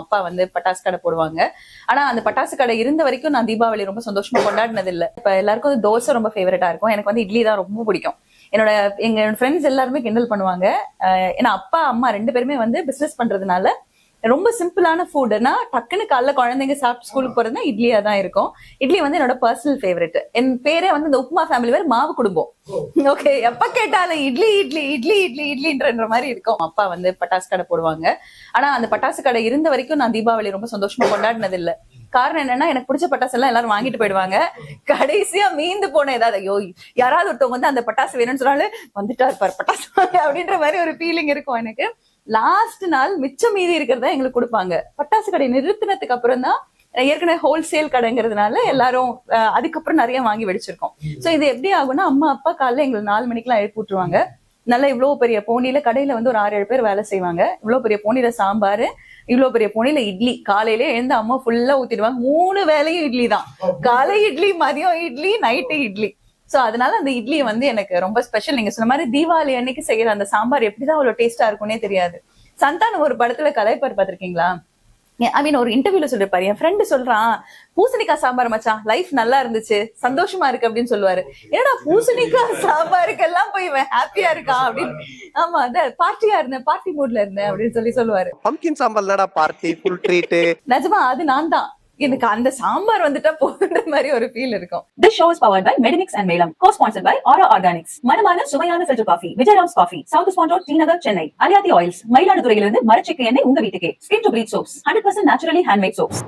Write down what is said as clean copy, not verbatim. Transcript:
அப்பா வந்து பட்டாசு கடை போடுவாங்க. ஆனா அந்த பட்டாசு கடை இருந்த வரைக்கும் நான் தீபாவளி ரொம்ப சந்தோஷமா கொண்டாடினது இல்ல. இப்ப எல்லாருக்கும் வந்து தோசை ரொம்ப ஃபேவரட்டா இருக்கும். எனக்கு வந்து இட்லி தான் ரொம்ப பிடிக்கும். எங்க ஃப்ரெண்ட்ஸ் எல்லாருமே கிண்டல் பண்ணுவாங்க. ஏன்னா அப்பா அம்மா 2 பேருமே வந்து பிசினஸ் பண்றதுனால ரொம்ப சிம்பிளான ஃபுட்னா டக்குன்னு காலைல குழந்தைங்க சாப்பிட்டு ஸ்கூலுக்கு போறதுன்னா இட்லியா தான் இருக்கும். இட்லி வந்து என்னோட பர்சனல் ஃபேவரட். என் பேரே வந்து இந்த உப்புமா ஃபேமிலி வேற மாவு குடும்பம். ஓகே, எப்ப கேட்டாலும் இட்லி இட்லி இட்லி இட்லி இட்லின்ற மாதிரி இருக்கும். அப்பா வந்து பட்டாசு கடை போடுவாங்க. ஆனா அந்த பட்டாசு கடை இருந்த வரைக்கும் நான் தீபாவளி ரொம்ப சந்தோஷமா கொண்டாடினது இல்ல. காரணம் என்னன்னா, எனக்கு பிடிச்ச பட்டாசு எல்லாம் எல்லாரும் வாங்கிட்டு போயிடுவாங்க. கடைசியா மீந்து போன ஏதாவது ஐயோ யாராவது ஒருத்தவங்க வந்து அந்த பட்டாசு வேணும்னு சொன்னாலும் வந்துட்டா இருப்பாரு பட்டாசு அப்படின்ற மாதிரி ஒரு ஃபீலிங் இருக்கும் எனக்கு. லாஸ்ட் நாள் மிச்சம் மீதி இருக்கிறதா எங்களுக்கு கொடுப்பாங்க. பட்டாசு கடை நிறுத்தினதுக்கு அப்புறம் தான் ஏற்கனவே ஹோல்சேல் கடைங்கிறதுனால எல்லாரும் அதுக்கப்புறம் நிறைய வாங்கி வெடிச்சிருக்கோம். சோ இது எப்படி ஆகும்னா, அம்மா அப்பா காலைல எங்களுக்கு 4 மணிக்கெல்லாம் எழுப்பி விட்டுருவாங்க. நல்லா இவ்வளவு பெரிய போனியில கடையில வந்து ஒரு 6-7 பேர் வேலை செய்வாங்க. இவ்வளவு பெரிய போனியில சாம்பார், இவ்வளவு பெரிய போனியில இட்லி. காலையிலே எழுந்து அம்மா ஃபுல்லா ஊத்திடுவாங்க. 3 வேளையும் இட்லி தான். காலை இட்லி, மதியம் இட்லி, நைட்டு இட்லி. சோ அதனால அந்த இட்லி வந்து எனக்கு ரொம்ப ஸ்பெஷல். நீங்க சொன்ன மாதிரி தீபாவளி அன்னைக்கு செய்யற அந்த சாம்பார் எப்படிதான் அவ்வளவு டேஸ்டா இருக்கும்னே தெரியாது. சந்தானம் ஒரு படத்துல கலைப்பார் பாத்திருக்கீங்களா? ஐ மீன் ஒரு இன்டர்வியூல சொல்லிருப்பாரு, என் ஃப்ரெண்டு சொல்றான் பூசணிக்காய் சாம்பார் மச்சான் லைஃப் நல்லா இருந்துச்சு, சந்தோஷமா இருக்கு அப்படின்னு சொல்லுவாரு. ஏன்னா பூசணிக்காய் சாம்பாருக்கெல்லாம் போய் இவன் ஹாப்பியா இருக்கான் அப்படின்னு. ஆமா, அதான் பார்ட்டியா இருந்தேன், பார்ட்டி மூட்ல இருந்தேன் அப்படின்னு சொல்லுவாரு. Pumpkin sambar party full treat. நிஜமா அது நான் தான். எனக்கு அந்த சாம்பார் வந்துட்டா போதுன்ற மாதிரி ஒரு ஃபீல் இருக்கும். This show is powered by Medimix and Melam, co-sponsored by Aura Organics. மனமான சுவையான filter coffee, Vijayram's Coffee, South Swan Road, T Nagar, Chennai. Aliyathi Oils, மயிலாடுதுறையிலிருந்து மரச்செக்கு எண்ணெய் உங்க வீட்டுக்கே. Skin to breathe soaps, 100% naturally handmade soaps.